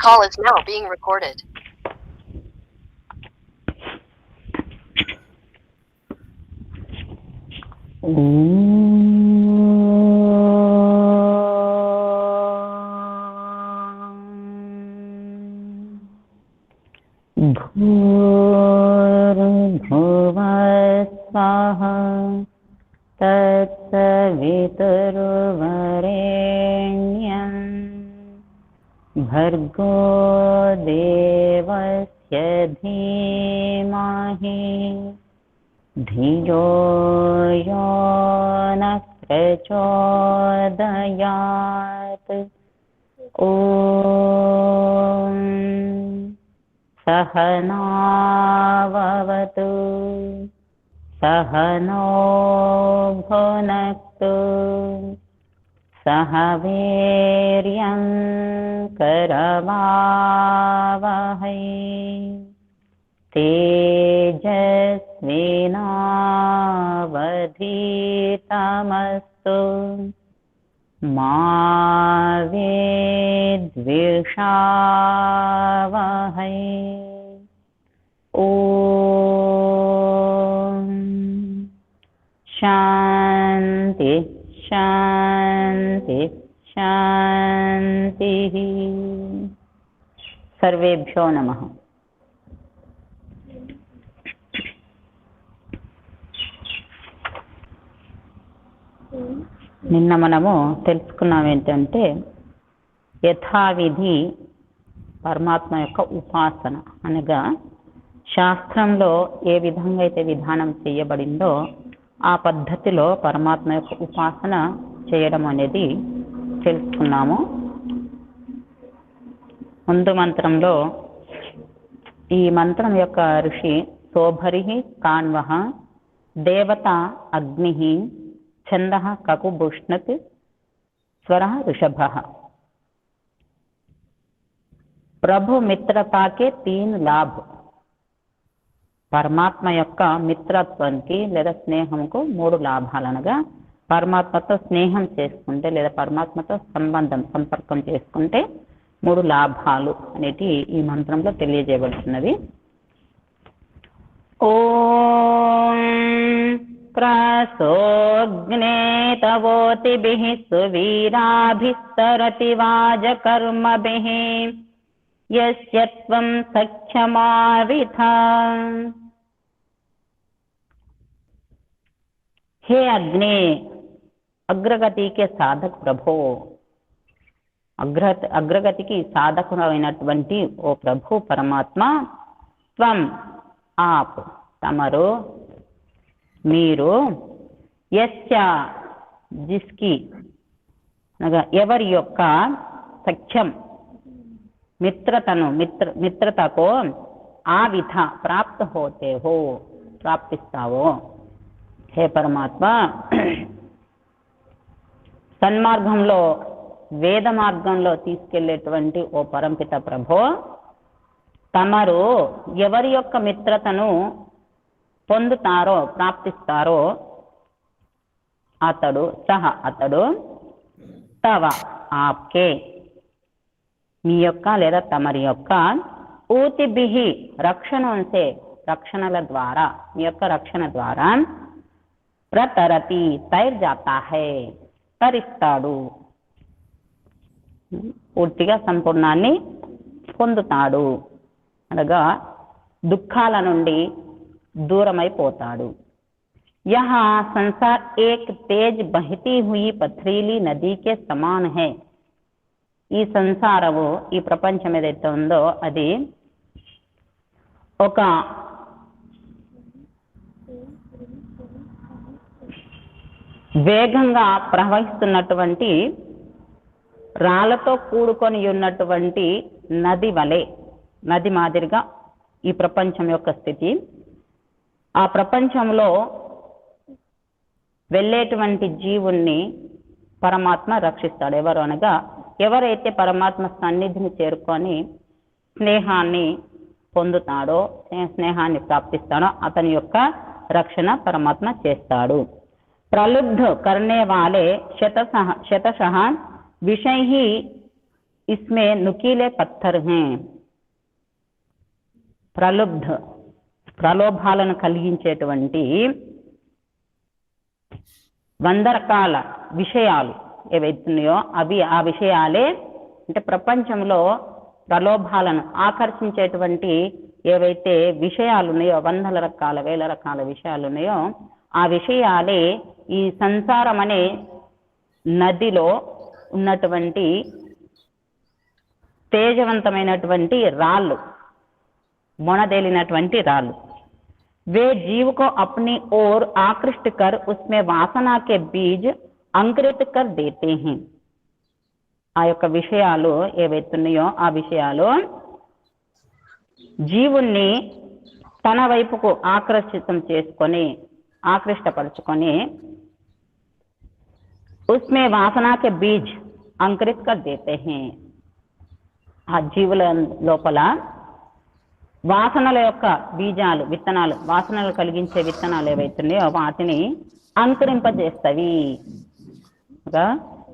call is now being recorded. भूर्भुवस्वः तत्सवितुर्वरेण्यं भर्गो देवस्य धीमहि धियो यो नः प्रचोदयात्। ॐ सहनाववतु सहनो भुनक्तु सह वीर्यं करवावहै तेजस्विनावधीतमस्तु मा विद्विषावहै। ॐ शान्ति शान्ति शान्तिः। सर्वेभ्यो नमः। నిన్న మనము తెలుసుకున్నాం ఏంటంటే యథావిధి పరమాత్మ యొక్క ఉపాసన అనగా శాస్త్రంలో ఏ విధంగా అయితే విధానం చేయబడిందో ఆ పద్ధతిలో పరమాత్మ యొక్క ఉపాసన చేయడం అనేది తెలుసుకున్నాము. ముందు మంత్రంలో ఈ మంత్రం యొక్క ఋషి శోభరి కాన్వః దేవత అగ్ని छंदः ककुभुष्णत् स्वरः ऋषभः। प्रभु मित्रता के 3 लाभ। పరమాత్మ యొక్క మిత్రత్వానికి లేదా స్నేహంకు 3 లాభాలు అనగా పరమాత్మతో స్నేహం చేసుకుంటే లేదా పరమాత్మతో సంపర్కం చేసుకుంటే 3 లాభాలు అనేటి ఈ మంత్రంలో తెలియజేయబడుతున్నది. ఓం प्रासोऽग्ने तवोतिभिः सुवीराभिः सरति वाजकर्मभिः यस्य त्वं सख्यमाविथा। हे अग्ने, अग्रगति के साधक प्रभो, అగ్రగతికి సాధకుడైనటువంటి ఓ ప్రభు పరమాత్మ, త్వం ఆప్ తమరు, మీరు, యస్య జిస్కి అనగా ఎవరి యొక్క సఖ్యం మిత్రతకు ఆ విధ ప్రాప్త హోతే హో ప్రాప్తిస్తావో. హే పరమాత్మ, సన్మార్గంలో వేద మార్గంలో తీసుకెళ్లేటువంటి ఓ పరంపిత ప్రభో, తమరు ఎవరి యొక్క మిత్రతను పొందుతారో ప్రాప్తిస్తారో అతడు తవ ఆప్కే మీ యొక్క లేదా తమరి యొక్క ఊతిభిహి రక్షణల ద్వారా మీ యొక్క రక్షణ ద్వారా ప్రతరతి తైర్జాతా హై తరిస్తాడు, పూర్తిగా సంపూర్ణాన్ని పొందుతాడు అనగా దుఃఖాల నుండి दूरమైపోతాడు. यहाँ संसार एक तेज बहती हुई पथरीली नदी के समान है. ఈ సంసారము ఈ ప్రపంచం ఏదైతే ఉందో అది ఒక వేగంగా ప్రవహిస్తున్నటువంటి రాళ్లతో కూడుకొని ఉన్నటువంటి నది వలె, నది మాదిరిగా ఈ ప్రపంచం యొక్క స్థితి. ఆ ప్రపంచంలో వెళ్ళేటువంటి జీవుణ్ణి పరమాత్మ రక్షిస్తాడు. ఎవరు అనగా ఎవరైతే పరమాత్మ సన్నిధిని చేరుకొని స్నేహాన్ని పొందుతాడో, స్నేహాన్ని ప్రాప్తిస్తాడో అతని యొక్క రక్షణ పరమాత్మ చేస్తాడు. प्रलुब्ध करने वाले शतशः विषय ही इसमें नुकीले पत्थर हैं ప్రలోభాలను కలిగించేటువంటి 100 రకాల విషయాలు ఏవైతున్నాయో అవి ఆ విషయాలే అంటే ప్రపంచంలో ప్రలోభాలను ఆకర్షించేటువంటి ఏవైతే విషయాలు ఉన్నాయో 100 రకాల 1000 రకాల విషయాలు ఉన్నాయో ఆ విషయాలే ఈ సంసారం అనే నదిలో ఉన్నటువంటి తేజవంతమైనటువంటి రాళ్ళు మొనదేలినటువంటి రాళ్ళు वे जीव को अपनी ओर आकृष्ट कर उसमें वासना के बीज अंकुरित कर देते हैं ఆ యొక్క విషయాలు ఏవైతున్నాయో ఆ విషయాలు జీవుణ్ణి తన వైపుకు ఆకృష్టపరుచుకొని उसमें वासना के बीज अंकुरित कर देते हैं ఆ జీవుల లోపల వాసనల యొక్క బీజాలు విత్తనాలు వాసనలు కలిగించే విత్తనాలు ఏవైతున్నాయో వాటిని అంకురింపజేస్తవి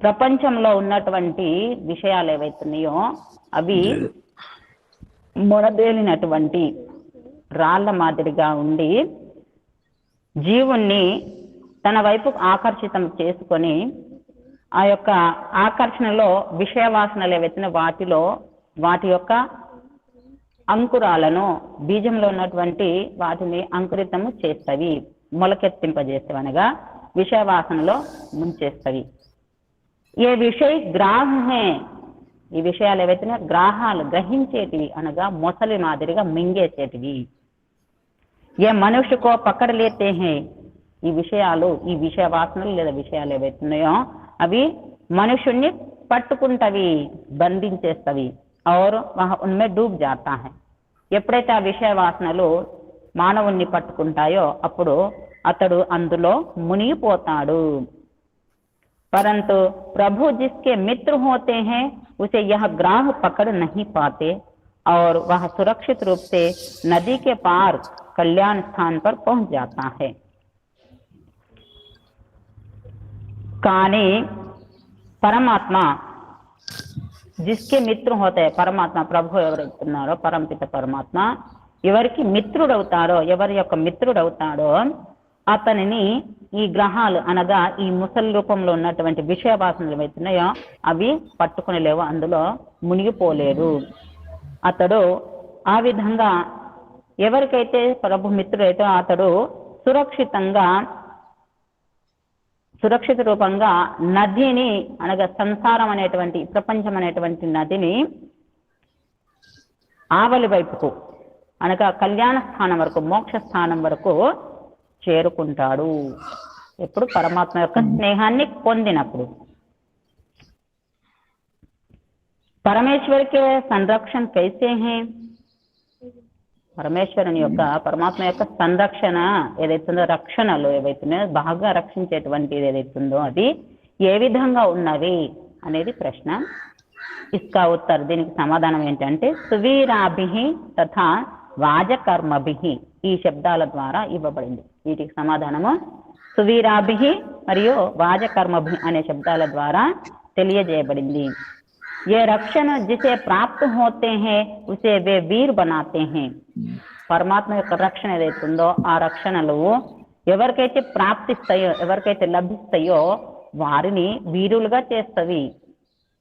ప్రపంచంలో ఉన్నటువంటి విషయాలు ఏవైతున్నాయో అవి మొనదేలినటువంటి రాళ్ల మాదిరిగా ఉండి జీవుణ్ణి తన వైపు ఆకర్షితం చేసుకొని ఆ యొక్క ఆకర్షణలో విషయ వాసనలు ఏవైతున్నాయో వాటి యొక్క అంకురాలను బీజంలో ఉన్నటువంటి వాటిని అంకురితము చేస్తవి మొలకెత్తింపజేస్తవి అనగా విషయ వాసనలో ముంచేస్తవి ఏ విషయ గ్రాహే ఈ విషయాలు ఏవైతే గ్రాహాలు గ్రహించేటివి అనగా మొసలి మాదిరిగా మింగేసేటివి ఏ మనుష్యకో పకడ లేతే హే ఈ విషయాలు ఈ విషయ వాసనలు లేదా విషయాలు ఏవైతున్నాయో అవి మనుషుణ్ణి పట్టుకుంటవి బంధించేస్తవి और वह उनमें डूब जाता है ఎప్పుడైతే ఆ విషయ వాసనలు మానవుణ్ణి పట్టుకుంటాయో అప్పుడు అతడు అందులో మునిగిపోతాడు परंतु प्रभु जिसके मित्र होते हैं उसे यह ग्राह पकड़ नहीं पाते और वह सुरक्षित रूप से नदी के पार कल्याण स्थान पर पहुंच जाता है కానీ పరమాత్మ जिसके मित्र होते हैं परमात्मा ప్రభు ఎవరైతున్నారో పరమపిత పరమాత్మ ఎవరికి మిత్రుడవుతాడో ఎవరి యొక్క మిత్రుడవుతాడో అతనిని ఈ గ్రహాలు అనగా ఈ ముసలి రూపంలో ఉన్నటువంటి విషయ వాసనలు ఏవైతున్నాయో అవి పట్టుకునేలేవు అందులో మునిగిపోలేడు అతడు ఆ విధంగా ఎవరికైతే ప్రభు మిత్రుడైతే అతడు సురక్షిత రూపంగా నదిని అనగా సంసారం అనేటువంటి ప్రపంచం అనేటువంటి నదిని ఆవలి వైపుకు అనగా కళ్యాణ స్థానం వరకు మోక్ష స్థానం వరకు చేరుకుంటాడు ఎప్పుడు పరమాత్మ యొక్క స్నేహాన్ని పొందినప్పుడు పరమేశ్వర్ కే సంరక్షణ కైసే హే పరమేశ్వరుని యొక్క పరమాత్మ యొక్క సంరక్షణ ఏదైతుందో రక్షణలు ఏవైతున్నాయో బాగా రక్షించేటువంటిది ఏదైతుందో అది ఏ విధంగా ఉన్నవి అనేది ప్రశ్న ఇస్కా ఉత్తర్ దీనికి సమాధానం ఏంటంటే సువీరాభిహి తథా వాజకర్మభిహి ఈ శబ్దాల ద్వారా ఇవ్వబడింది వీటికి సమాధానము సువీరాభిహి మరియు వాజకర్మభి అనే శబ్దాల ద్వారా తెలియజేయబడింది ये रक्षण जिसे प्राप्त होते हैं उसे वे वीर बनाते हैं పరమాత్మ యొక్క రక్షణ ఏదైతుందో ఆ రక్షణలు ఎవరికైతే ప్రాప్తిస్తాయో ఎవరికైతే లభిస్తాయో వారిని వీరులుగా చేస్తవి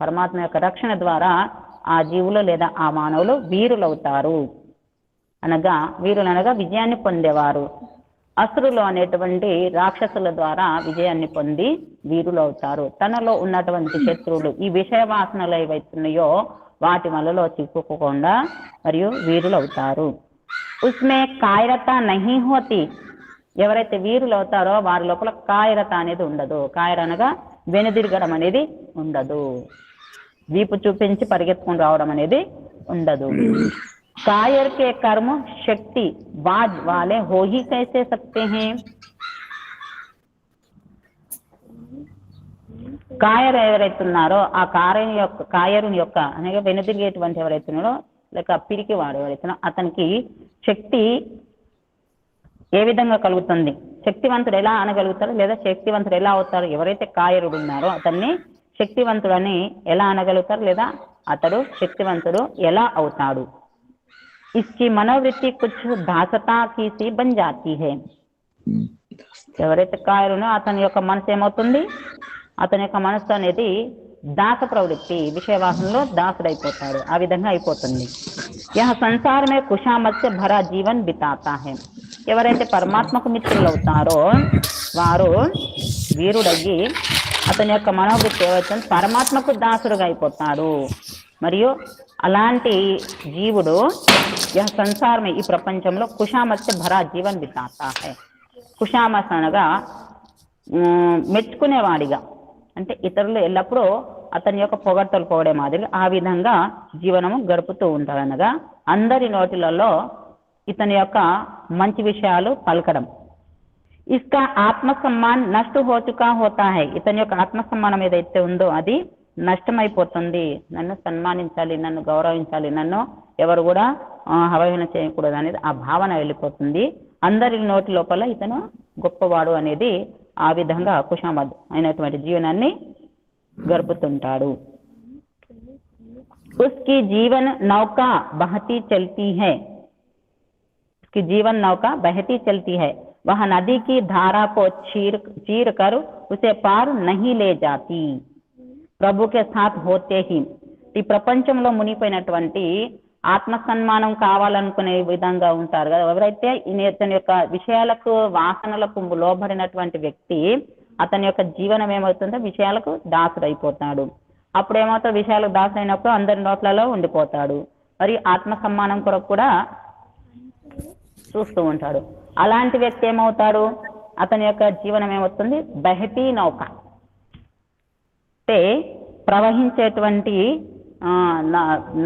పరమాత్మ యొక్క రక్షణ ద్వారా ఆ జీవులు లేదా ఆ మానవులు వీరులవుతారు వీరులనగా విజయాన్ని పొందేవారు అసురులు అనేటువంటి రాక్షసుల ద్వారా విజయాన్ని పొంది వీరులు అవుతారు తనలో ఉన్నటువంటి శత్రువులు ఈ విషయ వాసనలు ఏవైతున్నాయో వాటి వలలో చిక్కుకోకుండా మరియు వీరులు అవుతారు ఉస్మే కాయరత నహీ హోతి ఎవరైతే వీరులు అవుతారో వారి లోపల కాయరత అనేది ఉండదు కాయర అనగా వెనుదిరగడం అనేది ఉండదు వీపు చూపించి పరిగెత్తుకుని రావడం అనేది ఉండదు कायर के कर्म शक्ति बाज वाले हो ही कैसे सकते हैं కాయరు ఎవరైతున్నారో ఆ కాయరుని యొక్క అనగా వెనుదిరిగేటువంటి ఎవరైతున్నారో లేక పిరికి వాడు ఎవరైతున్నా అతనికి శక్తి ఏ విధంగా కలుగుతుంది శక్తివంతుడు ఎలా అనగలుగుతాడు లేదా శక్తివంతుడు ఎలా అవుతాడు ఎవరైతే కాయరుడు ఉన్నారో అతన్ని శక్తివంతుడని ఎలా అనగలుగుతారు, లేదా అతడు శక్తివంతుడు ఎలా అవుతాడు? इसकी మనోవృత్తి కుచ్ దాసతా కీసి బన్ జాతీ హై. ఎవరైతే కాయరునో అతని యొక్క మనసు ఏమవుతుంది, అతని యొక్క మనసు అనేది దాస ప్రవృత్తి, విషయవాసనలో దాసుడైపోతాడు, ఆ విధంగా అయిపోతుంది. యహ సంసారమే కుషామత్ సే భరా జీవన్ బితాతా హై. ఎవరైతే పరమాత్మకు మిత్రులు అవుతారో వారు వీరుడయ్యి అతని యొక్క మనోవృత్తి ఏవైతుంది పరమాత్మకు దాసుడుగా అయిపోతాడు. మరియు అలాంటి జీవుడు యహ సంసారమే ఈ ప్రపంచంలో కుషామత్ సే భరా జీవన్ బితాతా హై. కుషామత్ అనగా మెచ్చుకునేవాడిగా, అంటే ఇతరులు ఎల్లప్పుడూ అతని యొక్క పొగడ్తలు పోవడే మాదిరి ఆ విధంగా జీవనము గడుపుతూ ఉంటాడు. అనగా అందరి నోటిలలో ఇతని యొక్క మంచి విషయాలు పలకడం. ఇస్కా ఆత్మసమ్మాన్ నష్ట హో చుకా హోతా హై. ఇతని యొక్క ఆత్మసమ్మానం ఏదైతే ఉందో అది నష్టమైపోతుంది. నన్ను సన్మానించాలి, నన్ను గౌరవించాలి, నన్ను ఎవరు కూడా అవహేళన చేయకూడదు అనేది ఆ భావన వెళ్ళిపోతుంది. అందరి నోటి లోపల ఇతను గొప్పవాడు అనేది ఆ విధంగా కుషామద్ అయినటువంటి జీవనాన్ని గడుపుతుంటాడు. उसकी जीवन नौका बहती चलती है. उसकी जीवन नौका बहती चलती है. वह नदी की धारा को चीर कर उसे पार नहीं ले जाती. ప్రభు కే సాత్ హోతే హి. ఈ ప్రపంచంలో మునిగిపోయినటువంటి ఆత్మసన్మానం కావాలనుకునే విధంగా ఉంటారు కదా, ఎవరైతే ఇతని యొక్క విషయాలకు వాసనలకు లోబడినటువంటి వ్యక్తి అతని యొక్క జీవనం ఏమవుతుందో విషయాలకు దాసుడైపోతాడు. అప్పుడు ఏమవుతుంది, విషయాలకు దాసుడైనప్పుడు అందరి నోట్లలో ఉండిపోతాడు. మరి ఆత్మ సమ్మానం కొరకు కూడా చూస్తూ ఉంటాడు. అలాంటి వ్యక్తి ఏమవుతాడు, అతని యొక్క జీవనం ఏమవుతుంది బహతీ నౌక, అంటే ప్రవహించేటువంటి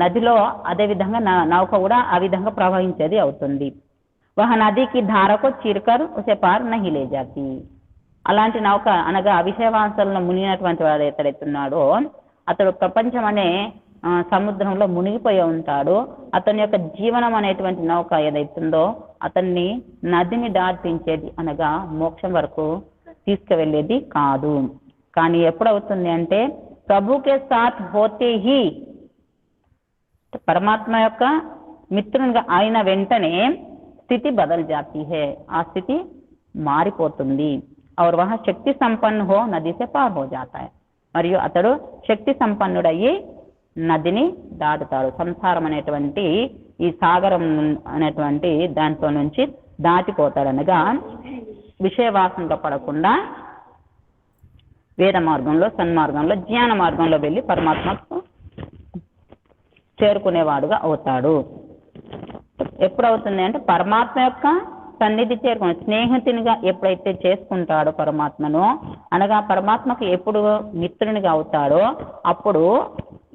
నదిలో అదే విధంగా నౌక కూడా ఆ విధంగా ప్రవహించేది అవుతుంది. వహ నదికి ధారకు చీరకర్ ఉసే పార్ నహి లే జాతి. అలాంటి నౌక అనగా విషయవాంసలను మునిగినటువంటి వాడు ఎక్కడెత్తున్నాడో అతడు ప్రపంచం అనే సముద్రంలో మునిగిపోయి ఉంటాడు. అతని యొక్క జీవనం అనేటువంటి నౌక ఏదైతుందో అతన్ని నదిని దాటించేది అనగా మోక్షం వరకు తీసుకువెళ్ళేది కాదు. కానీ ఎప్పుడవుతుంది అంటే ప్రభుకే సాత్ హోతే హి, పరమాత్మ యొక్క మిత్రునిగా అయిన వెంటనే స్థితి బదల్ జాతీ హే, ఆ స్థితి మారిపోతుంది. और वह శక్తి సంపన్న హో నది సే పార్ హో జాతా హై. మరియు అతడు శక్తి సంపన్నుడయ్యి నదిని దాటుతాడు. సంసారం అనేటువంటి ఈ సాగరం అనేటువంటి దాంట్లో నుంచి దాటిపోతాడు. అనగా విషయవాసనలో పడకుండా వేద మార్గంలో, సన్మార్గంలో, జ్ఞాన మార్గంలో వెళ్ళి పరమాత్మకు చేరుకునేవాడుగా అవుతాడు. ఎప్పుడవుతుంది అంటే పరమాత్మ యొక్క సన్నిధి చేరుకుని స్నేహితునిగా ఎప్పుడైతే చేసుకుంటాడో పరమాత్మను, అనగా పరమాత్మకు ఎప్పుడు మిత్రునిగా అవుతాడో అప్పుడు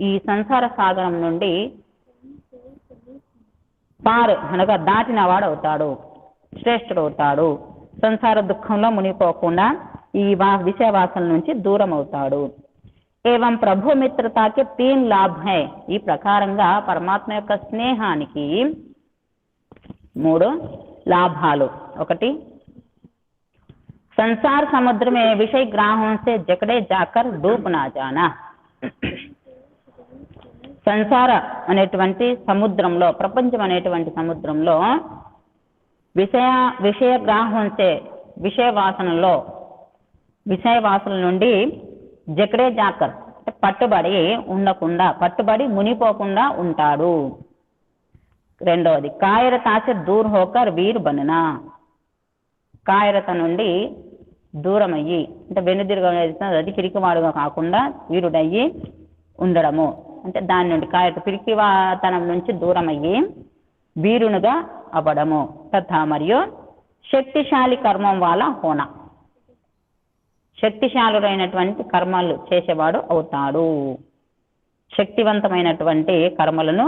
ఈ సంసార సాగరం నుండి పారు అనగా దాటిన వాడు అవుతాడు, శ్రేష్ఠుడు అవుతాడు. సంసార దుఃఖంలో మునిగిపోకుండా ఈ విషయవాసన నుంచి దూరం అవుతాడు. ఏవం ప్రభు మిత్రతాకి 3 లాభ హై. ఈ ప్రకారంగా పరమాత్మ యొక్క స్నేహానికి 3 లాభాలు. ఒకటి, సంసార సముద్రమే విషయ గ్రాహం సే జకడే జాకర్ డూబ్ నా జానా. సంసార అనేటువంటి సముద్రంలో, ప్రపంచం అనేటువంటి సముద్రంలో విషయ గ్రాహం సే విషయవాసన నుండి జకడే జాకర్ పట్టుబడి ఉండకుండా, పట్టుబడి మునిపోకుండా ఉంటాడు. రెండవది, కాయరతాసే దూర్ హోకర్ వీర్ బననా. కాయరత నుండి దూరమయ్యి అంటే వెనుదిరుగా అది పిరికివాడుగా కాకుండా వీరుడయ్యి ఉండడము, అంటే దాని నుండి పిరికివాతనం నుంచి దూరమయ్యి వీరునుగా అవ్వడము. తథా మరియు శక్తిశాలి కర్మం వాళ్ళ హోనా, శక్తిశాలుడైనటువంటి కర్మలు చేసేవాడు అవుతాడు. శక్తివంతమైనటువంటి కర్మలను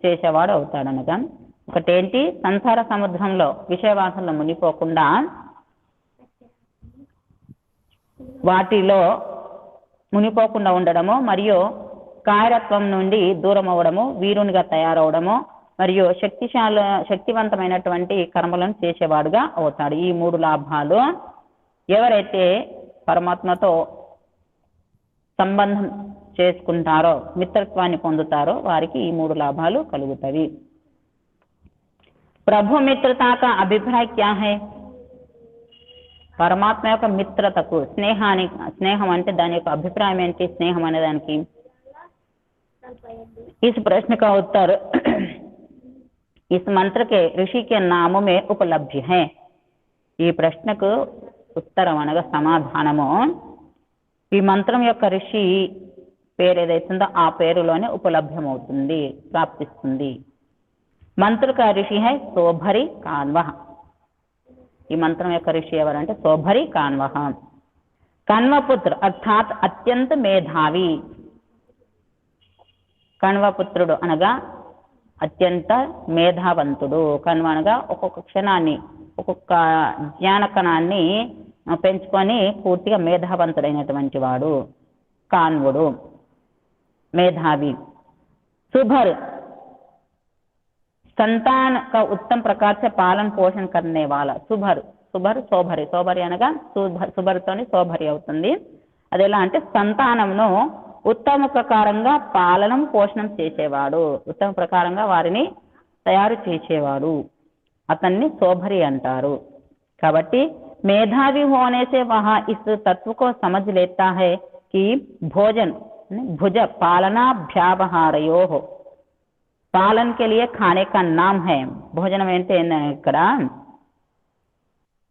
చేసేవాడు అవుతాడు. అనగా ఒకటేంటి, సంసార సముద్రంలో విషయవాసనలో మునిపోకుండా వాటిలో మునిపోకుండా ఉండడము, మరియు కాయరత్వం నుండి దూరం అవ్వడము, వీరునిగా తయారవడము, మరియు శక్తివంతమైనటువంటి కర్మలను చేసేవాడుగా అవుతాడు. ఈ 3 లాభాలు ఎవరైతే పరమాత్మతో సంబంధం చేసుకుంటారో, మిత్రత్వాన్ని పొందుతారో వారికి ఈ 3 లాభాలు కలుగుతాయి. ప్రభు మిత్రతా కా అభిప్రాయ క్యా హై? పరమాత్మ యొక్క మిత్రతకు, స్నేహం అంటే దాని యొక్క అభిప్రాయం ఏంటి? స్నేహం అనే దానికి इस प्रश्न का उत्तर इस मंत्र के ऋषि के नामों में उपलब्ध है. ఈ ప్రశ్నకు ఉత్తరం అనగా సమాధానము ఈ మంత్రం యొక్క ఋషి పేరు ఏదైతుందో ఆ పేరులోనే ఉపలభ్యమవుతుంది, ప్రాప్తిస్తుంది. మంత్ర का ऋषि है सोभरी कान्वः. ఈ మంత్రం యొక్క ఋషి ఎవరంటే సోభరి కాన్వః. కన్వపుత్ర అర్థాత్ అత్యంత మేధావి. కణ్వపుత్రుడు అనగా అత్యంత మేధావంతుడు. కణ్వ అనగా ఒక్కొక్క క్షణాన్ని, ఒక్కొక్క జ్ఞాన కణాన్ని పెంచుకొని పూర్తిగా మేధావంతుడైనటువంటి వాడు కాన్వుడు, మేధావి. सुभर संतान का उत्तम प्रकार से पालन पोषण करने वाला. सुभर सुभर సోభరి. సోభరి అనగా సుభరితోని సోభరి అవుతుంది. అది ఎలా అంటే సంతానంను ఉత్తమ ప్రకారంగా పాలనం పోషణం చేసేవాడు, ఉత్తమ ప్రకారంగా వారిని తయారు చేసేవాడు, అతన్ని సోభరి అంటారు. కాబట్టి मेधावी होने से वह इस तत्व को समझ लेता है कि भोजन भुज पालनाभ्यावहारयो पालन के लिए खाने का नाम है. భోజనం అంటే ఇక్కడ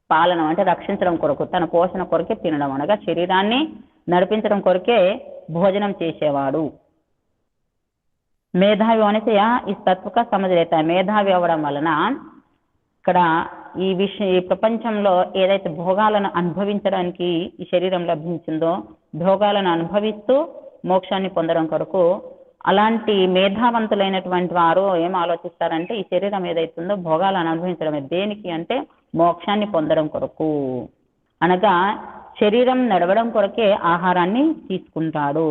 పాలనం అంటే రక్షించడం కొరకు, తన పోషణ కొరకే తినడం అనగా శరీరాన్ని నడిపించడం కొరకే భోజనం చేసేవాడు. మేధావి అనేసి ఈ తత్వక సమజలేత. మేధావి అవ్వడం వలన ఇక్కడ ఈ ప్రపంచంలో ఏదైతే భోగాలను అనుభవించడానికి ఈ శరీరం లభించిందో, భోగాలను అనుభవిస్తూ మోక్షాన్ని పొందడం కొరకు అలాంటి మేధావంతులైనటువంటి వారు ఏం ఆలోచిస్తారంటే ఈ శరీరం ఏదైతుందో భోగాలను అనుభవించడమే. దేనికి అంటే మోక్షాన్ని పొందడం కొరకు, అనగా శరీరం నడవడం కొరకే ఆహారాన్ని తీసుకుంటాడు.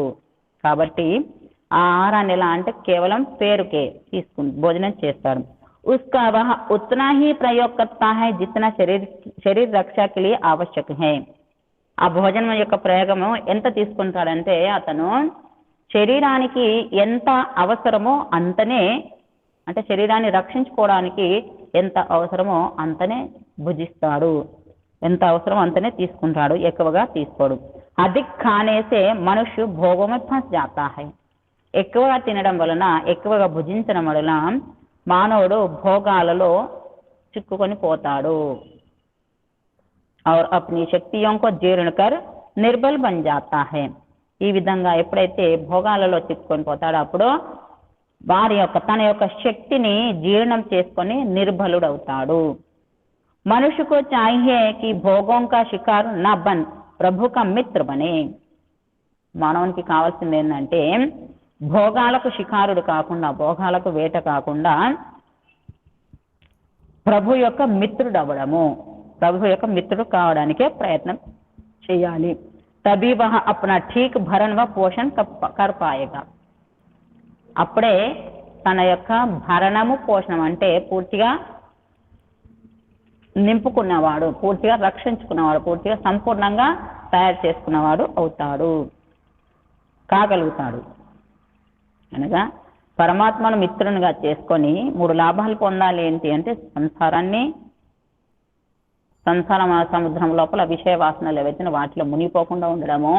కాబట్టి ఆ ఆహారాన్ని ఎలా అంటే కేవలం పేరుకే భోజనం చేస్తాడు. उसका वह उतना ही प्रयोग करता है जितना शरीर रक्षा के लिए आवश्यक है. ఆ భోజనం యొక్క ప్రయోగము ఎంత తీసుకుంటాడంటే అతను శరీరానికి ఎంత అవసరమో అంతనే, అంటే శరీరాన్ని రక్షించుకోవడానికి ఎంత అవసరమో అంతనే భుజిస్తాడు, ఎంత అవసరమో అంతనే తీసుకుంటాడు, ఎక్కువగా తీసుకోడు. అధిక్ ఖానేసే మనుష్య భోగమే ఫస్ జాతా హై. ఎక్కువగా తినడం వలన, ఎక్కువగా భుజించడం వలన మానవుడు భోగాలలో చిక్కుకొని పోతాడు. और अपनी शक्तियों को जीर्ण कर निर्बल बन जाता है. ఈ విధంగా ఎప్పుడైతే భోగాలలో చిక్కుకొని పోతాడో అప్పుడు వారి యొక్క తన యొక్క శక్తిని జీర్ణం చేసుకొని నిర్బలుడవుతాడు. मनुष्य को चाहिए कि भोगों का शिकार न बन प्रभु का मित्र बने. మానవునికి కావాల్సింది ఏంటంటే భోగాలకు శికారుడు కాకుండా, భోగాలకు వేట కాకుండా ప్రభు యొక్క మిత్రుడు అవ్వడము, ప్రభు యొక్క మిత్రుడు కావడానికే ప్రయత్నం చేయాలి. తబీ వహ అప్నా ఠీక్ భరణ వ పోషణ కర్ పాయేగా. అప్పుడే తన యొక్క భరణము, పోషణం అంటే పూర్తిగా నింపుకున్నవాడు, పూర్తిగా రక్షించుకున్నవాడు, పూర్తిగా సంపూర్ణంగా తయారు చేసుకున్నవాడు అవుతాడు, కాగలుగుతాడు. అనగా పరమాత్మను మిత్రునిగా చేసుకొని 3 లాభాలు పొందాలి. ఏంటి అంటే సంసార సముద్రం లోపల విషయ వాసనలు ఏవైతే వాటిలో మునిగిపోకుండా ఉండడము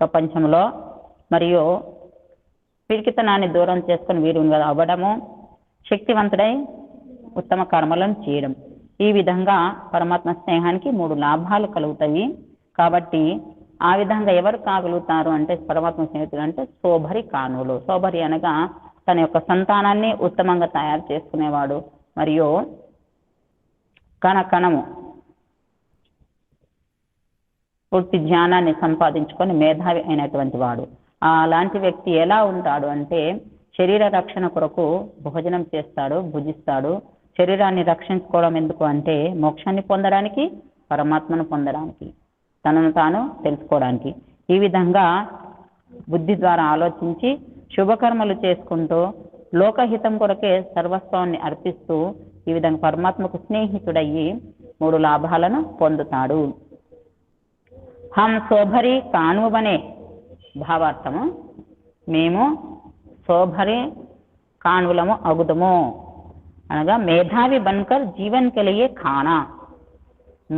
ప్రపంచంలో, మరియు పిరికితనాన్ని దూరం చేసుకొని వీరునిగా అవ్వడము, శక్తివంతుడై ఉత్తమ కర్మలను చేయడం. ఈ విధంగా పరమాత్మ స్నేహానికి 3 లాభాలు కలుగుతాయి. కాబట్టి ఆ విధంగా ఎవరు కాగలుగుతారు అంటే పరమాత్మ స్నేహితుడు అంటే సోభరి కానులు. సోభరి అనగా తన యొక్క సంతానాన్ని ఉత్తమంగా తయారు చేసుకునేవాడు, మరియు కణకణము పూర్తి జ్ఞానాన్ని సంపాదించుకొని మేధావి అయినటువంటి వాడు. అలాంటి వ్యక్తి ఎలా ఉంటాడు అంటే శరీర రక్షణ కొరకు భోజనం చేస్తాడు, భుజిస్తాడు. శరీరాన్ని రక్షించుకోవడం ఎందుకు అంటే మోక్షాన్ని పొందడానికి, పరమాత్మను పొందడానికి, తనను తాను తెలుసుకోవడానికి. ఈ విధంగా బుద్ధి ద్వారా ఆలోచించి శుభకర్మలు చేసుకుంటూ లోకహితం కొరకే సర్వస్వాన్ని అర్పిస్తూ ఈ విధంగా పరమాత్మకు స్నేహితుడయ్యి 3 లాభాలను పొందుతాడు. हम सोभरी कानू बने భావార్థము మేము శోభరి కాణువులము అగుదము అనగా మేధావి బన్కర్ జీవన్ కెలియే ఖానా,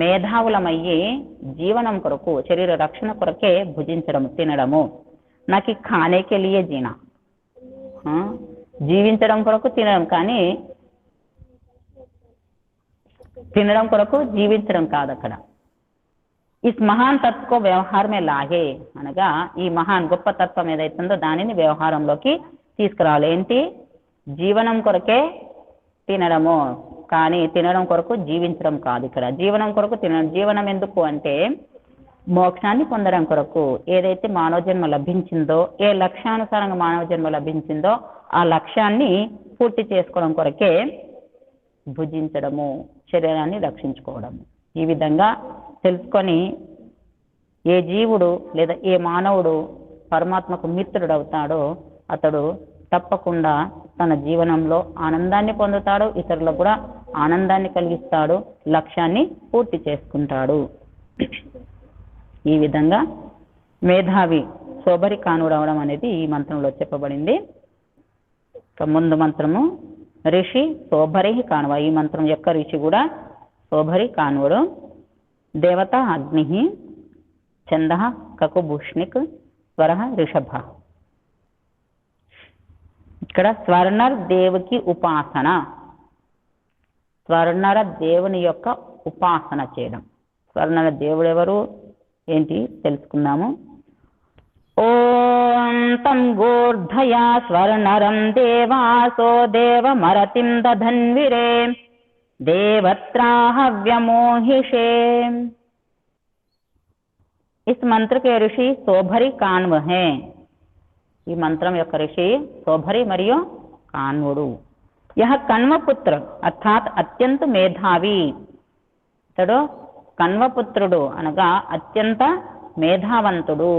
మేధావులమయ్యి జీవనం కొరకు శరీర రక్షణ కొరకే భుజించడము తినడము, నాకు ఖానేకే లియే జీనా, జీవించడం కొరకు తినడం, కానీ తినడం కొరకు జీవించడం కాదు అక్కడ. ఇస్ మహాన్ తత్వ వ్యవహారమే లాగే అనగా ఈ మహాన్ గొప్ప తత్వం ఏదైతుందో దానిని వ్యవహారంలోకి తీసుకురావాలి. ఏంటి? జీవనం కొరకే తినడము, కానీ తినడం కొరకు జీవించడం కాదు. ఇక్కడ జీవనం కొరకు తినడం. జీవనం ఎందుకు అంటే మోక్షాన్ని పొందడం కొరకు. ఏదైతే మానవ జన్మ లభించిందో, ఏ లక్ష్యానుసారంగా మానవ జన్మ లభించిందో ఆ లక్ష్యాన్ని పూర్తి చేసుకోవడం కొరకే భుజించడము, శరీరాన్ని రక్షించుకోవడము. ఈ విధంగా తెలుసుకొని ఏ జీవుడు లేదా ఏ మానవుడు పరమాత్మకు మిత్రుడు అవుతాడో అతడు తప్పకుండా తన జీవనంలో ఆనందాన్ని పొందుతాడు, ఇతరులకు కూడా ఆనందాన్ని కలిగిస్తాడు, లక్ష్యాన్ని పూర్తి చేసుకుంటాడు. ఈ విధంగా మేధావి శోభరి కానుడు అవడం అనేది ఈ మంత్రంలో చెప్పబడింది. ముందు మంత్రము ఋషి శోభరి కానువ. ఈ మంత్రం యొక్క ఋషి కూడా శోభరి కానువుడు. దేవత అగ్ని, చంద కకుభూష్ణిక్, స్వర ఋషభ. ఇక్కడ స్వర్ణర్ దేవుకి ఉపాసన, స్వర్ణర దేవుని యొక్క ఉపాసన చేయడం. స్వర్ణర దేవుడు ఎవరు ఏంటి తెలుసుకుందాము. ఓం తం గూర్ధయా స్వర్ణరం దేవాసో దేవమరతిం దధన్విరే देवत्राहव्यमोहिषे। इस मंत्र के ऋषि शोभरी कान्व है. ఈ మంత్రం యొక్క ఋషి శోభరి మరియు కాన్వుడు. यह కన్వపుత్ర అర్థాత్ అత్యంత మేధావి. ఇతడు కన్వపుత్రుడు అనగా అత్యంత మేధావంతుడు.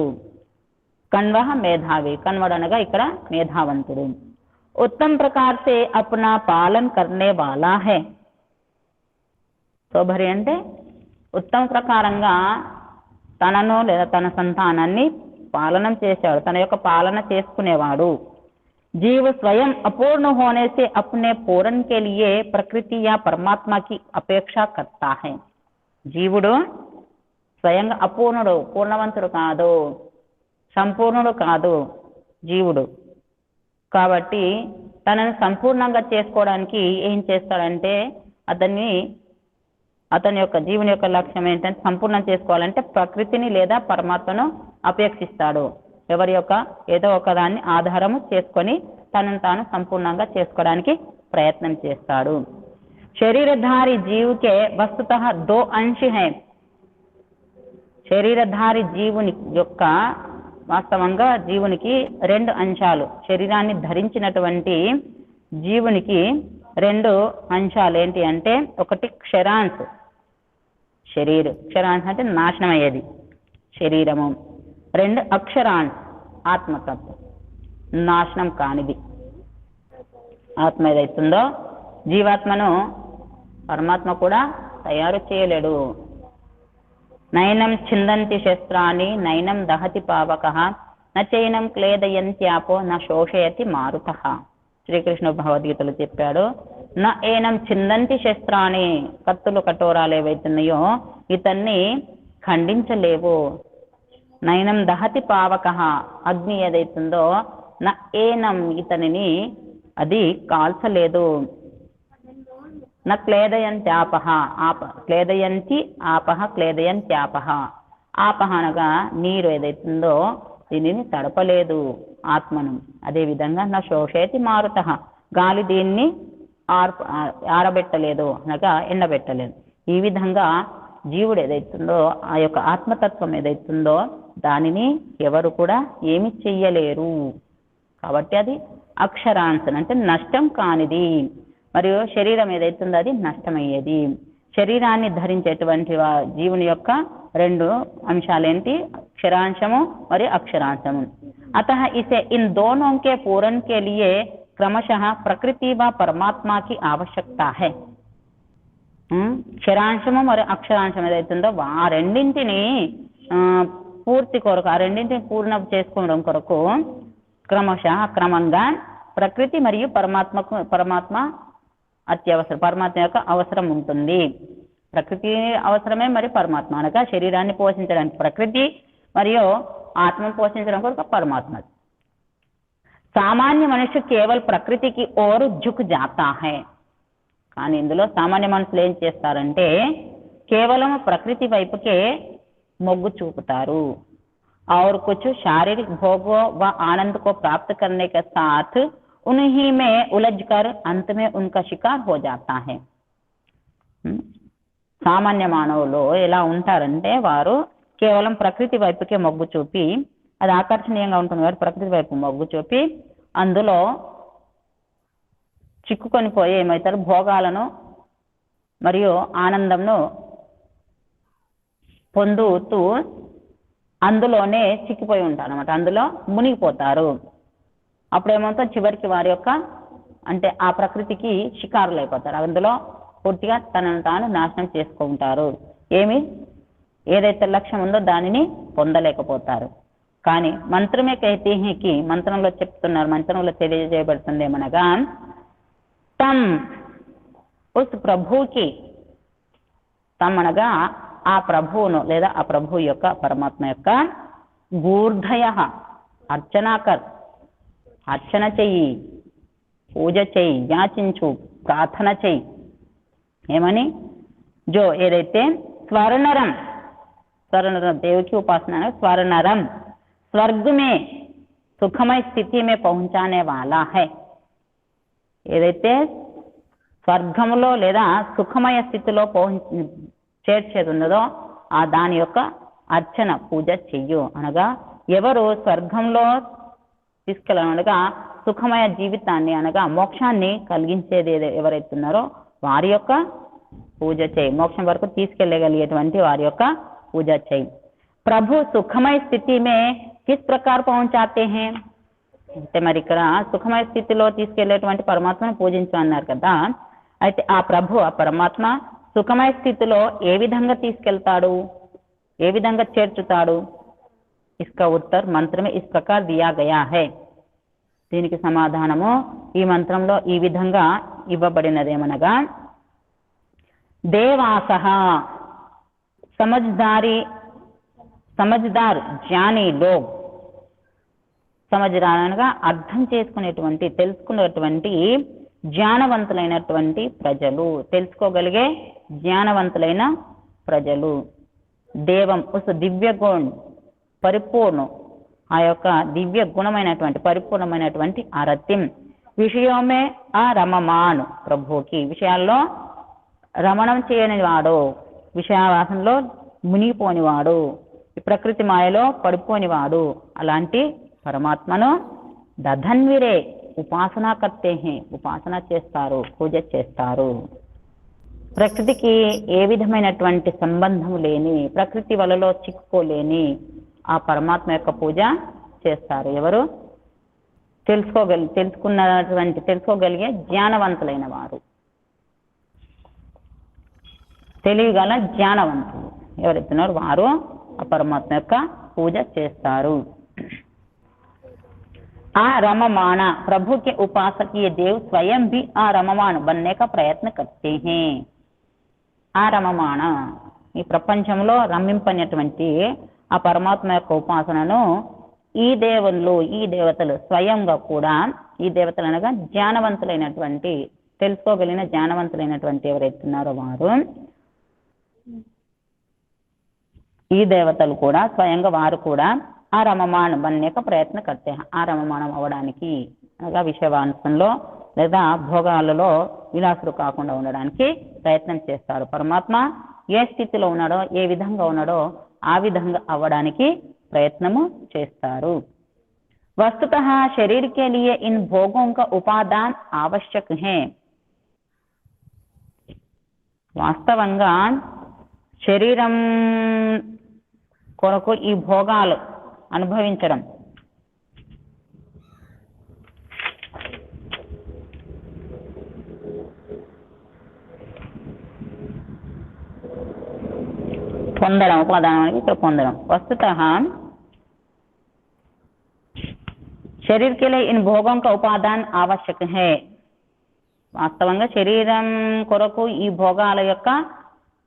కన్వ మేధావి, కన్వడు అనగా ఇక్కడ మేధావంతుడు. उत्तम प्रकार से अपना पालन करने वाला है. శోభరి అంటే ఉత్తమ ప్రకారంగా తనను లేదా తన సంతానాన్ని పాలనం చేశాడు, తన యొక్క పాలన చేసుకునేవాడు. जीव स्वयं अपूर्ण होने से अपने पूर्ण के लिए प्रकृति या परमात्मा की अपेक्षा करता है. జీవుడు స్వయంగా అపూర్ణుడు, పూర్ణవంతుడు కాదు, సంపూర్ణుడు కాదు జీవుడు. కాబట్టి తనను సంపూర్ణంగా చేసుకోవడానికి ఏం చేస్తాడంటే అతని యొక్క జీవుని యొక్క లక్ష్యం ఏంటంటే సంపూర్ణం చేసుకోవాలంటే ప్రకృతిని లేదా పరమాత్మను అపేక్షిస్తాడు. ఎవరి యొక్క ఏదో ఒకదాన్ని ఆధారము చేసుకొని తనను తాను సంపూర్ణంగా చేసుకోవడానికి ప్రయత్నం చేస్తాడు. శరీరధారి జీవుకే వస్తుతః దో అంశ హై. శరీరధారి జీవుని యొక్క వాస్తవంగా జీవునికి రెండు అంశాలు. శరీరాన్ని ధరించినటువంటి జీవునికి రెండు అంశాలు ఏంటి అంటే, ఒకటి క్షరాంశ, క్షరాంశ అంటే నాశనం అయ్యేది శరీరము. రెండు అక్షరాంశ, ఆత్మతత్వం, నాశనం కానిది. ఆత్మ ఏదైతుందో జీవాత్మను పరమాత్మ కూడా తయారు చేయలేడు. నైనం ఛిందంతి శస్త్రాన్ని నైనం దహతి పావకః నచైనం క్లేదయంత్యాపో న శోషయతి మారుతః. శ్రీకృష్ణ భగవద్గీతలో చెప్పాడు, నా ఏనం చిందంతి శస్త్రాన్ని, కత్తులు కఠోరాలు ఏవైతున్నాయో ఇతన్ని ఖండించలేవు. నైనం దహతి పావకః, అగ్ని ఏదైతుందో నా ఏనం ఇతనిని అది కాల్చలేదు. నా క్లేదయంత్యాపః, క్లేదయంతి ఆపః క్లేదయంత్యాపః. ఆపః అనగా నీరు ఏదైతుందో దీనిని తడపలేదు ఆత్మను. అదేవిధంగా నా శోషయతి మారుతః, గాలి దీన్ని ఆరబెట్టలేదు అనగా ఎండబెట్టలేదు. ఈ విధంగా జీవుడు ఏదైతుందో ఆ యొక్క ఆత్మతత్వం ఏదైతుందో దానిని ఎవరు కూడా ఏమి చెయ్యలేరు. కాబట్టి అది అక్షరాంశం అంటే నష్టం కానిది. మరియు శరీరం ఏదైతుందో అది నష్టమయ్యేది. శరీరాన్ని ధరించేటువంటి జీవుని యొక్క రెండు అంశాలేంటి, క్షరాంశము మరియు అక్షరాంశము. अतः इसे इन दोनों के पूर्ण के लिए क्रमशः प्रकृति व परमात्मा की आवश्यकता है. క్షరాంశము మరియు అక్షరాంశం ఏదైతుందో ఆ రెండింటిని పూర్తి కొరకు ఆ రెండింటిని పూర్ణ చేసుకోవడం కొరకు క్రమంగా ప్రకృతి మరియు పరమాత్మ అత్యవసరం, పరమాత్మ యొక్క అవసరం ఉంటుంది. ప్రకృతి అవసరమే, మరి పరమాత్మ అనగా శరీరాన్ని పోషించడానికి ప్రకృతి మరియు ఆత్మను పోషించడం కొరకు పరమాత్మ. సామాన్య మనుష్య కేవలం ప్రకృతికి ఓర్ జుక్ జాతా హై. కానీ ఇందులో సామాన్య మనుషులు ఏం చేస్తారంటే కేవలం ప్రకృతి వైపుకే మొగ్గు చూపుతారు. और कुछ शारीरिक भोगों व आनंद को प्राप्त करने के साथ उन्हीं में उलझकर अंत में उनका शिकार हो जाता है. సామాన్య మానవులు ఎలా ఉంటారంటే వారు కేవలం ప్రకృతి వైపుకే మొగ్గు చూపి, అది ఆకర్షణీయంగా ఉంటుంది కాబట్టి ప్రకృతి వైపు మొగ్గు చూపి అందులో చిక్కుకొని పోయి ఏమవుతారు, భోగాలను మరియు ఆనందంను పొందుతూ అందులోనే చిక్కిపోయి ఉంటారు అన్నమాట, అందులో మునిగిపోతారు. అప్పుడేమవుతారు, చివరికి వారి యొక్క అంటే ఆ ప్రకృతికి షికారులు అయిపోతారు, అందులో పూర్తిగా తనను తాను నాశనం చేసుకుంటారు. ఏదైతే లక్ష్యం ఉందో దానిని పొందలేకపోతారు. కానీ మంత్రమే కైతేహికి, మంత్రంలో చెప్తున్నారు, మంత్రంలో తెలియజేయబడుతుంది ఏమనగా తమ్ ఉస్ ప్రభుకి, తమ్ అనగా ఆ ప్రభువును లేదా ఆ ప్రభు యొక్క పరమాత్మ యొక్క గూర్ధయ అర్చనాకర్, అర్చన చెయ్యి, పూజ చెయ్యి, యాచించు, ప్రార్థన చెయ్యి. ఏమని? జో ఏదైతే స్వర్ణరం, స్వర్ణరం దేవుకి ఉపాసన, స్వర్ణరం स्वर्ग में सुखमय स्थिति में पहुंचाने वाला है. ఏదైతే స్వర్గంలో లేదా సుఖమయ స్థితిలో చేర్చేది ఉన్నదో ఆ దాని యొక్క అర్చన పూజ చెయ్యు అనగా ఎవరు స్వర్గంలో తీసుకెళ్ళనగా సుఖమయ జీవితాన్ని అనగా మోక్షాన్ని కలిగించేది ఎవరైతే ఉన్నారో వారి యొక్క పూజ చేయి, మోక్షం వరకు తీసుకెళ్ళగలిగేటువంటి వారి యొక్క పూజ చేయి. ప్రభు సుఖమయ స్థితి మే కిస్ ప్రకార్ పహుంచాతే హై అంటే మరి ఇక్కడ సుఖమయ స్థితిలో తీసుకెళ్లేటువంటి పరమాత్మను పూజించు అన్నారు కదా. అయితే ఆ ప్రభు ఆ పరమాత్మ సుఖమయ స్థితిలో ఏ విధంగా తీసుకెళ్తాడు, ఏ విధంగా చేర్చుతాడు? ఇస్కా ఉత్తర్ మంత్రమే ఇస్ ప్రకార్ దియా గయా హై. దీనికి సమాధానము ఈ మంత్రంలో ఈ విధంగా ఇవ్వబడినదేమనగా దేవాసహ సమజ్దార్ జ్ఞాని లోగ్, సమజ్దార్ అనగా అర్థం చేసుకునేటువంటి తెలుసుకునేటువంటి జ్ఞానవంతులైనటువంటి ప్రజలు, తెలుసుకోగలిగే జ్ఞానవంతులైన ప్రజలు. దేవం ఉస్ దివ్య గుణ్ పరిపూర్ణ, ఆ యొక్క దివ్య గుణమైనటువంటి పరిపూర్ణమైనటువంటి అరతిం విషయమే ఆ రమమాను ప్రభుకి, విషయాల్లో రమణం చేయని వాడు, విషయావాసంలో మునిగిపోనివాడు, ప్రకృతి మాయలో పడిపోనివాడు అలాంటి పరమాత్మను దధన్విరే ఉపాసన కర్తే హే, ఉపాసన చేస్తారు, పూజ చేస్తారు. ప్రకృతికి ఏ విధమైనటువంటి సంబంధం లేని, ప్రకృతి వలలో చిక్కుకోలేని ఆ పరమాత్మ యొక్క పూజ చేస్తారు. ఎవరు? తెలుసుకోగలిగే జ్ఞానవంతులైన వారు, తెలియగల జ్ఞానవంతులు ఎవరైతున్నారో వారు ఆ పరమాత్మ యొక్క పూజ చేస్తారు. आ रममाण प्रभु के उपासक ये देव स्वयं भी आ रममाण बनने का प्रयत्न करते हैं. ఆ రమమాణ ఈ ప్రపంచంలో రమింపనేటువంటి ఆ పరమాత్మ యొక్క ఉపాసనను ఈ దేవుళ్ళు ఈ దేవతలు స్వయంగా కూడా, ఈ దేవతలు అనగా జ్ఞానవంతులైనటువంటి తెలుసుకోగలిగిన జ్ఞానవంతులైనటువంటి ఎవరైతున్నారో వారు, ఈ దేవతలు కూడా స్వయంగా వారు కూడా ఆ రమమాణం బన్నేక ప్రయత్న కర్తే, ఆ రమమాణం అవడానికి అనగా విషయవాంశంలో లేదా భోగాలలో విలాసులు కాకుండా ఉండడానికి ప్రయత్నం చేస్తారు. పరమాత్మ ఏ స్థితిలో ఉన్నాడో, ఏ విధంగా ఉన్నాడో ఆ విధంగా అవ్వడానికి ప్రయత్నము చేస్తారు. वस्तुतः शरीर के लिए इन भोगों का उपादान आवश्यक है. వాస్తవంగా శరీరం కొరకు ఈ భోగాలు అనుభవించడం పొందడం ఉపాదానానికి ఇక్కడ పొందడం वस्तुतः शरीर के लिए इन भोगों का उपादान आवश्यक है వాస్తవంగా శరీరం కొరకు ఈ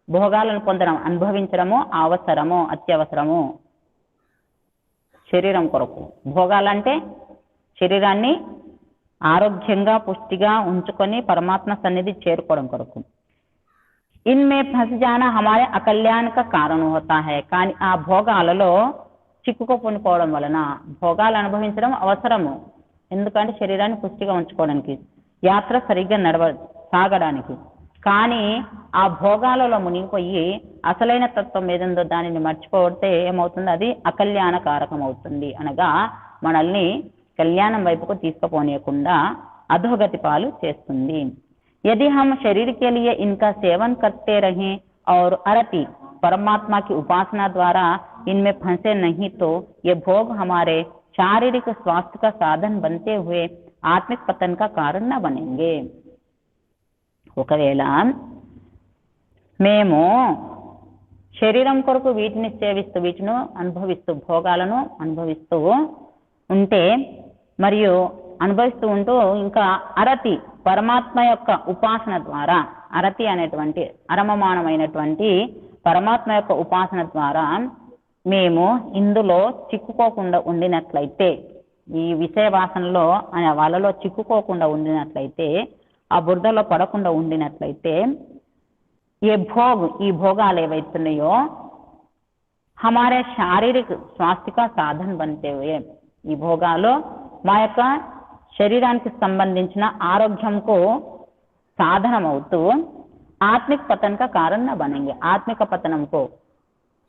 భోగాలను పొందడం అనుభవించడము అవసరము అత్యవసరము శరీరం కొరకు భోగాలంటే శరీరాన్ని ఆరోగ్యంగా పుష్టిగా ఉంచుకొని పరమాత్మ సన్నిధి చేరుకోవడం కొరకు इनमें फंस जाना हमारे अकल्याण का कारण होता है కానీ ఆ భోగాలలో చిక్కుకోపోవడం వలన భోగాలు అనుభవించడం అవసరము ఎందుకంటే శరీరాన్ని పుష్టిగా ఉంచుకోవడానికి యాత్ర సరిగ్గా సాగడానికి కానీ ఆ భోగాలలో మునిగిపోయి అసలైన తత్వం ఏదందో దానిని మర్చిపోతే ఏమవుతుంది అది అకల్యాణకారకం అవుతుంది అనగా మనల్ని కళ్యాణం వైపుకు తీసుకుపోనీయకుండా అధోగతి పాలు చేస్తుంది यदि हम शरीर के लिए इनका सेवन करते रहें और अरति परमात्मा की उपासना द्वारा इनमें फंसे नहीं तो ये भोग हमारे शारीरिक स्वास्थ्य का साधन बनते हुए आत्मिक पतन का कारण न बनेंगे ఒకవేళ మేము శరీరం కొరకు వీటిని సేవిస్తూ వీటిని అనుభవిస్తూ భోగాలను అనుభవిస్తూ ఉంటే మరియు అనుభవిస్తూ ఉంటూ ఇంకా అరతి పరమాత్మ యొక్క ఉపాసన ద్వారా అరతి అనేటువంటి అరమమానమైనటువంటి పరమాత్మ యొక్క ఉపాసన ద్వారా మేము ఇందులో చిక్కుకోకుండా ఉండినట్లయితే ఈ విషయ వాసనలో వాళ్ళలో చిక్కుకోకుండా ఉండినట్లయితే ఆ బురదలో పడకుండా ఉండినట్లయితే ఈ భోగాలు ఏవైతున్నాయో హమారే శారీరక స్వాస్థ్య సాధన బంతే హుయే ఈ భోగాలు మా యొక్క శరీరానికి సంబంధించిన ఆరోగ్యంకు సాధనమవుతూ ఆత్మిక పతనక కారణ బనంగే ఆత్మిక పతనంకు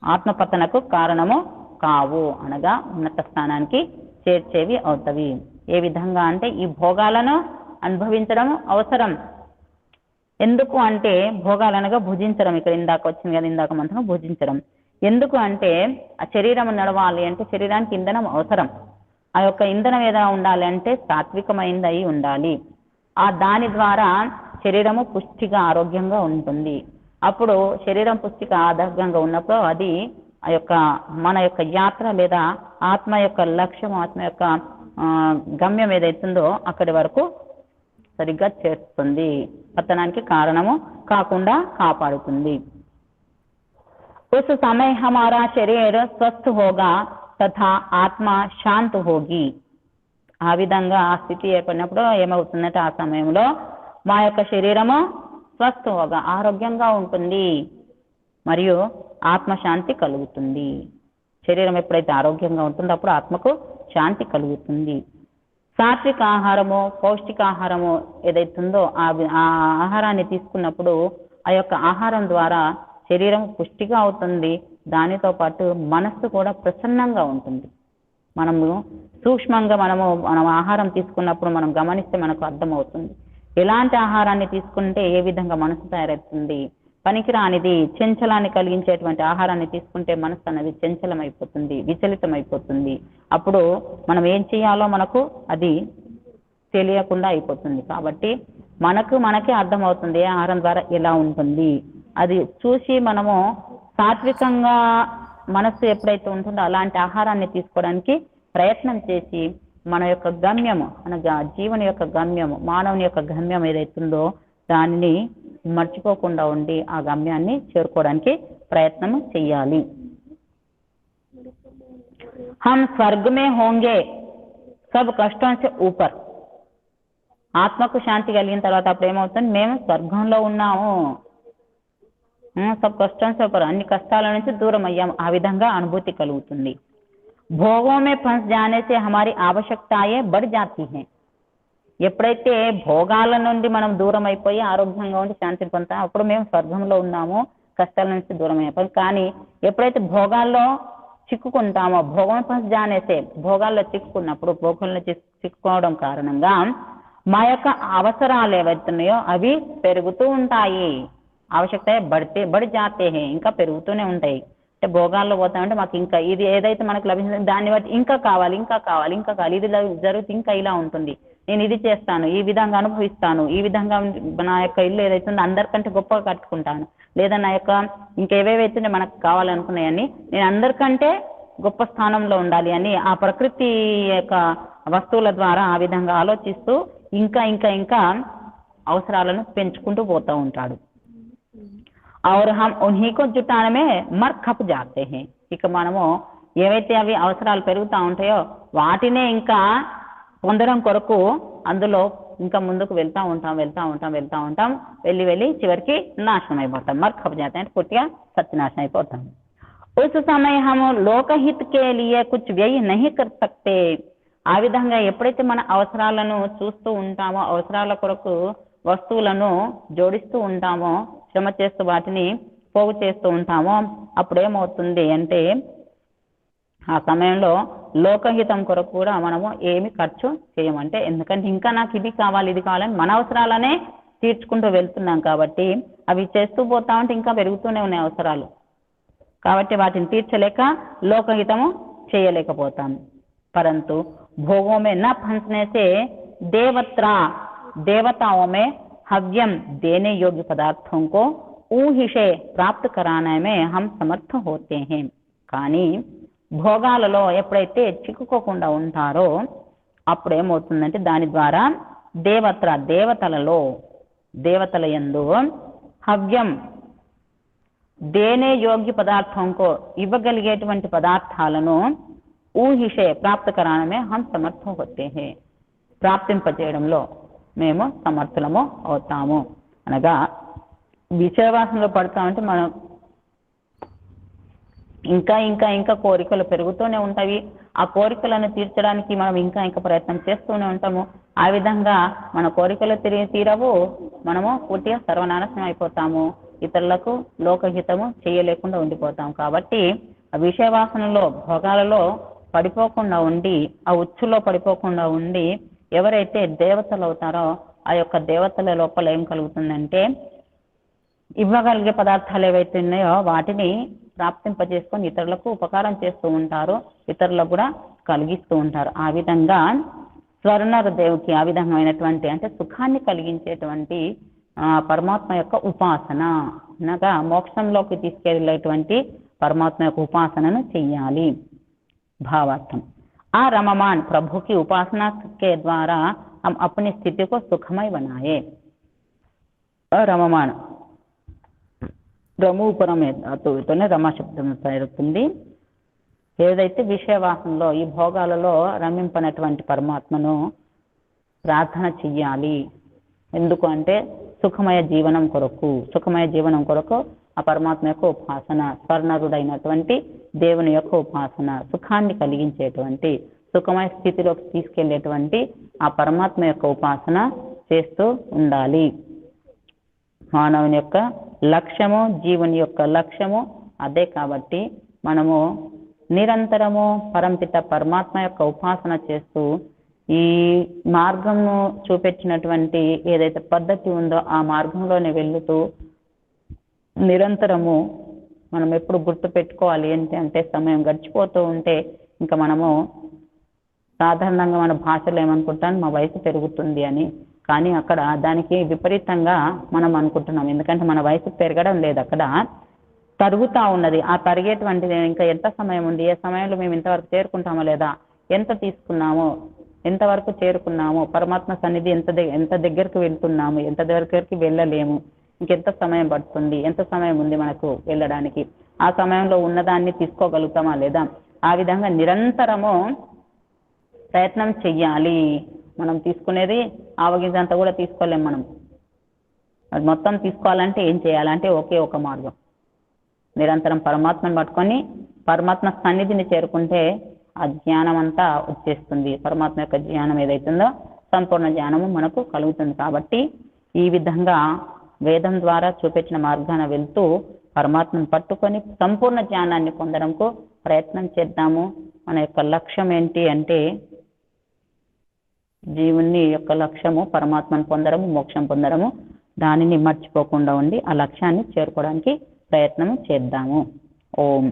ఆత్మపతనకు కారణము కావు అనగా ఉన్నత స్థానానికి చేర్చేవి అవుతవి ఏ విధంగా అంటే ఈ భోగాలను అనుభవించడం అవసరం ఎందుకు అంటే భోగాలనగా భుజించడం ఇక్కడ ఇందాక వచ్చింది కదా ఇందాక మంత్రం భుజించడం ఎందుకు అంటే ఆ శరీరం నడవాలి అంటే శరీరానికి ఇంధనం అవసరం ఆ యొక్క ఇంధనం ఏదైనా ఉండాలి అంటే సాత్వికమైనది అయి ఉండాలి ఆ దాని ద్వారా శరీరము పుష్టిగా ఆరోగ్యంగా ఉంటుంది అప్పుడు శరీరం పుష్టిగా ఆరోగ్యంగా ఉన్నప్పుడు అది ఆ యొక్క మన యొక్క యాత్ర లేదా ఆత్మ యొక్క లక్ష్యం ఆత్మ యొక్క గమ్యం ఏదైతుందో అక్కడి వరకు సరిగ్గా చేస్తుంది పతనానికి కారణము కాకుండా కాపాడుతుంది उस समय हमारा शरीर स्वस्थ होगा तथा आत्मा शांत होगी ఆ విధంగా ఆ స్థితి ఏర్పడినప్పుడు ఏమవుతుందంటే ఆ సమయంలో మా యొక్క శరీరము స్వస్థగా ఆరోగ్యంగా ఉంటుంది మరియు ఆత్మశాంతి కలుగుతుంది శరీరం ఎప్పుడైతే ఆరోగ్యంగా ఉంటుందో అప్పుడు ఆత్మకు శాంతి కలుగుతుంది సాత్విక ఆహారము పౌష్టికాహారము ఏదైతుందో ఆ ఆహారాన్ని తీసుకున్నప్పుడు ఆ యొక్క ఆహారం ద్వారా శరీరం పుష్టిగా అవుతుంది దానితో పాటు మనస్సు కూడా ప్రసన్నంగా ఉంటుంది మనము సూక్ష్మంగా మనం ఆహారం తీసుకున్నప్పుడు మనం గమనిస్తే మనకు అర్థమవుతుంది ఎలాంటి ఆహారాన్ని తీసుకుంటే ఏ విధంగా మనసు తయారవుతుంది పనికిరానిది చంచలాన్ని కలిగించేటువంటి ఆహారాన్ని తీసుకుంటే మనసు అనేది చంచలమైపోతుంది విచలితమైపోతుంది అప్పుడు మనం ఏం చేయాలో మనకు అది తెలియకుండా అయిపోతుంది కాబట్టి మనకే అర్థమవుతుంది ఏ ఆహారం ద్వారా ఎలా ఉంటుంది అది చూసి మనము సాత్వికంగా మనస్సు ఎప్పుడైతే ఉంటుందో అలాంటి ఆహారాన్ని తీసుకోవడానికి ప్రయత్నం చేసి మన యొక్క గమ్యము అనగా జీవన యొక్క గమ్యము మానవుని యొక్క గమ్యం ఏదైతుందో దానిని మర్చిపోకుండా ఉండి ఆ గమ్యాన్ని చేరుకోవడానికి ప్రయత్నం చేయాలి हम स्वर्ग में होंगे सब कष्टों से ऊपर ఆత్మకు శాంతి కలిగిన తర్వాత అప్పుడు ఏమవుతుంది మేము స్వర్గంలో ఉన్నాము सब कष्टों से ऊपर అన్ని కష్టాల నుంచి దూరం అయ్యాము ఆ విధంగా అనుభూతి కలుగుతుంది भोगों में फंस जाने से हमारी आवश्यकताएं बढ़ जाती हैं ఎప్పుడైతే భోగాల నుండి మనం దూరం అయిపోయి ఆరోగ్యంగా ఉండి శాంతిని పొందుతామో అప్పుడు మేము స్వర్గంలో ఉన్నాము కష్టాల నుంచి దూరం అయిపోయాం కానీ ఎప్పుడైతే భోగాల్లో చిక్కుకుంటామో భోగం ఫస్ట్ జానేసే భోగాల్లో చిక్కుకున్నప్పుడు భోగంలో చిక్కుకోవడం కారణంగా మా యొక్క అవసరాలు ఏవైతున్నాయో అవి పెరుగుతూ ఉంటాయి ఆవశ్యకత బడి జాతే ఇంకా పెరుగుతూనే ఉంటాయి అంటే భోగాల్లో పోతామంటే మాకు ఇంకా ఇది ఏదైతే మనకు లభించిందో దాన్ని బట్టి ఇంకా కావాలి ఇది జరిగితే ఇంకా ఇలా ఉంటుంది నేను ఇది చేస్తాను, ఈ విధంగా అనుభవిస్తాను, ఈ విధంగా నా యొక్క ఇల్లు ఏదైతే ఉందో అందరికంటే గొప్పగా కట్టుకుంటాను, లేదా నా యొక్క ఇంకేవేవైతే మనకు కావాలనుకున్నాయని నేను అందరికంటే గొప్ప స్థానంలో ఉండాలి అని ఆ ప్రకృతి యొక్క వస్తువుల ద్వారా ఆ విధంగా ఆలోచిస్తూ ఇంకా ఇంకా ఇంకా అవసరాలను పెంచుకుంటూ పోతూ ఉంటాడు. और हम उन्हीं को जुटाने में मर खप जाते हैं. ఇక మనము ఏవైతే అవి అవసరాలు పెరుగుతూ ఉంటాయో వాటినే ఇంకా పొందడం కొరకు అందులో ఇంకా ముందుకు వెళ్తూ ఉంటాం వెళ్ళి చివరికి నాశనం అయిపోతాం. మర్ ఖప్ జాతే అంటే పూర్తిగా సత్యనాశనం అయిపోతాం. उस समय हम लोकहित के लिए कुछ व्यय नहीं कर सकते. ఆ విధంగా ఎప్పుడైతే మన అవసరాలను చూస్తూ ఉంటామో, అవసరాల కొరకు వస్తువులను జోడిస్తూ ఉంటామో, శ్రమ చేస్తూ వాటిని పోగు చేస్తూ ఉంటామో, అప్పుడేమవుతుంది అంటే ఆ సమయంలో లోకహితం కొరకు కూడా మనము ఏమి ఖర్చు చేయమంటే, ఎందుకంటే ఇంకా నాకు ఇది కావాలని మన అవసరాలనే తీర్చుకుంటూ వెళ్తున్నాం కాబట్టి అవి చేస్తూ పోతా ఉంటే ఇంకా పెరుగుతూనే ఉన్నాయి అవసరాలు. కాబట్టి వాటిని తీర్చలేక లోకహితము చేయలేకపోతాం. परंतु भोगों में न फंसने से देवताओं में हव्यम देने योग्य पदार्थों को ऊहिशे प्राप्त कराने में हम समर्थ होते हैं. కానీ భోగాలలో ఎప్పుడైతే చిక్కుకోకుండా ఉంటారో అప్పుడేమవుతుందంటే దాని ద్వారా దేవతల యందు హవ్యం దేనే యోగ్య పదార్థంకో ఇవ్వగలిగేటువంటి పదార్థాలను ఊహిషే ప్రాప్త కరానమే హం సమర్థం హోతే హే, ప్రాప్తింపజేయడంలో మేము సమర్థులము అవుతాము. అనగా విషయవాసనలో పడతామంటే మనం ఇంకా ఇంకా ఇంకా కోరికలు పెరుగుతూనే ఉంటాయి. ఆ కోరికలను తీర్చడానికి మనం ఇంకా ఇంకా ప్రయత్నం చేస్తూనే ఉంటాము. ఆ విధంగా మన కోరికలు తీరవు, మనము పూర్తిగా సర్వనాశనం అయిపోతాము, ఇతరులకు లోకహితము చేయలేకుండా ఉండిపోతాం. కాబట్టి ఆ విషయవాసనలో భోగాలలో పడిపోకుండా ఉండి, ఆ ఉచ్చులో పడిపోకుండా ఉండి ఎవరైతే దేవతలు అవుతారో ఆ యొక్క దేవతల లోపల ఏం కలుగుతుందంటే ఇవ్వగలిగే పదార్థాలు ఏవైతే ఉన్నాయో వాటిని ప్రాప్తింపజేసుకొని ఇతరులకు ఉపకారం చేస్తూ ఉంటారు, ఇతరులకు కూడా కలిగిస్తూ ఉంటారు. ఆ విధంగా స్వర్ణర దేవుకి ఆ విధమైనటువంటి అంటే సుఖాన్ని కలిగించేటువంటి పరమాత్మ యొక్క ఉపాసన అనగా మోక్షంలోకి తీసుకెళ్లేటువంటి పరమాత్మ యొక్క ఉపాసనను చెయ్యాలి. भावार्थम आ रममान प्रभु की उपासना के द्वारा हम अपनी स्थिति को सुखमय बनाए. रममान రమూపరమే ధాతువుతోనే రమ శబ్దం జరుగుతుంది. ఏదైతే విషయవాసనలో ఈ భోగాలలో రమింపనటువంటి పరమాత్మను ప్రార్థన చెయ్యాలి. ఎందుకు అంటే సుఖమయ జీవనం కొరకు ఆ పరమాత్మ యొక్క ఉపాసన, స్వర్ణరుడైనటువంటి దేవుని యొక్క ఉపాసన, సుఖాన్ని కలిగించేటువంటి సుఖమయ స్థితిలోకి తీసుకెళ్లేటువంటి ఆ పరమాత్మ యొక్క ఉపాసన చేస్తూ ఉండాలి. మానవుని యొక్క లక్ష్యము, జీవుని యొక్క లక్ష్యము అదే. కాబట్టి మనము నిరంతరము పరంపిత పరమాత్మ యొక్క ఉపాసన చేస్తూ ఈ మార్గము చూపించినటువంటి ఏదైతే పద్ధతి ఉందో ఆ మార్గంలోనే వెళ్తూ నిరంతరము మనం ఎప్పుడు గుర్తు పెట్టుకోవాలి అంటే సమయం గడిచిపోతూ ఉంటే ఇంకా మనము సాధారణంగా మన భాషలో ఏమనుకుంటాం, మా వయసు పెరుగుతుంది అని. కానీ అక్కడ దానికి విపరీతంగా మనం అనుకుంటున్నాం. ఎందుకంటే మన వయసు పెరగడం లేదు, అక్కడ తరుగుతూ ఉన్నది. ఆ తరిగేటువంటిది ఇంకా ఎంత సమయం ఉంది, ఏ సమయంలో మేము ఇంతవరకు చేరుకుంటామో లేదా, ఎంత తీసుకున్నామో, ఎంతవరకు చేరుకున్నామో, పరమాత్మ సన్నిధి ఎంత దగ్గరకు వెళ్తున్నాము, ఎంత దగ్గరికి వెళ్ళలేము, ఇంకెంత సమయం పడుతుంది, ఎంత సమయం ఉంది మనకు వెళ్ళడానికి, ఆ సమయంలో ఉన్నదాన్ని తీసుకోగలుగుతామా లేదా, ఆ విధంగా నిరంతరము ప్రయత్నం చెయ్యాలి. మనం తీసుకునేది ఆవగింజంతా కూడా తీసుకోలేం. మనం అది మొత్తం తీసుకోవాలంటే ఏం చేయాలంటే ఒకే ఒక మార్గం, నిరంతరం పరమాత్మను పట్టుకొని పరమాత్మ సన్నిధిని చేరుకుంటే ఆ జ్ఞానం అంతా వచ్చేస్తుంది. పరమాత్మ యొక్క జ్ఞానం ఏదైతుందో సంపూర్ణ జ్ఞానము మనకు కలుగుతుంది. కాబట్టి ఈ విధంగా వేదం ద్వారా చూపించిన మార్గాన వెళ్తూ పరమాత్మను పట్టుకొని సంపూర్ణ జ్ఞానాన్ని పొందడంకు ప్రయత్నం చేద్దాము. మన యొక్క లక్ష్యం ఏంటి అంటే జీవుని యొక్క లక్ష్యము పరమాత్మను పొందడము, మోక్షం పొందడము. దానిని మర్చిపోకుండా ఉండి ఆ లక్ష్యాన్ని చేరుకోవడానికి ప్రయత్నం చేద్దాము. ఓం.